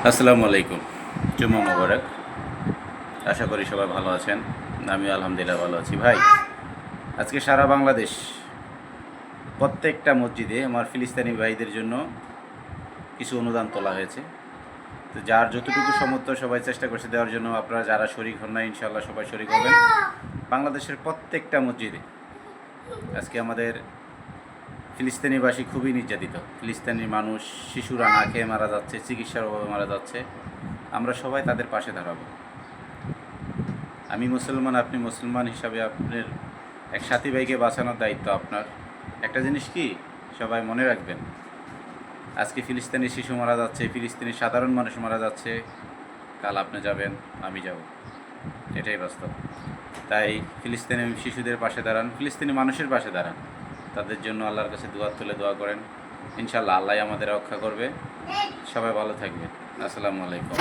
আসসালামু আলাইকুম। জুম্মা মোবারক। আশা করি সবাই ভালো আছেন। আমি আলহামদুলিল্লাহ ভালো আছি। ভাই, আজকে সারা বাংলাদেশ প্রত্যেকটা মসজিদে আমার ফিলিস্তিনি ভাইদের জন্য কিছু অনুদান তোলা হয়েছে। তো যার যতটুকু সামর্থ্য সবাই চেষ্টা করছে দেওয়ার জন্য। আপনারা যারা শরিক হন না, ইনশাআল্লাহ সবাই শরিক হবেন। বাংলাদেশের প্রত্যেকটা মসজিদে আজকে আমাদের ফিলিস্তিনিবাসী খুবই নির্যাতিত। ফিলিস্তিনি মানুষ, শিশুরা না খেয়ে মারা যাচ্ছে, চিকিৎসার অভাবে মারা যাচ্ছে। আমরা সবাই তাদের পাশে দাঁড়াবো। আমি মুসলমান, আপনি মুসলমান হিসাবে আপনার এক সাথী ভাইকে বাঁচানোর দায়িত্ব আপনার। একটা জিনিস কি সবাই মনে রাখবেন, আজকে ফিলিস্তিনি শিশু মারা যাচ্ছে, ফিলিস্তিনি সাধারণ মানুষ মারা যাচ্ছে, কাল আপনি যাবেন, আমি যাব, এটাই বাস্তব। তাই ফিলিস্তিনি শিশুদের পাশে দাঁড়ান, ফিলিস্তিনি মানুষের পাশে দাঁড়ান, তাদের জন্য আল্লাহর কাছে দোয়া তুলে দোয়া করেন। ইনশাআল্লাহ আল্লাহ আমাদের রক্ষা করবে। সবাই ভালো থাকবেন। আসসালামু আলাইকুম।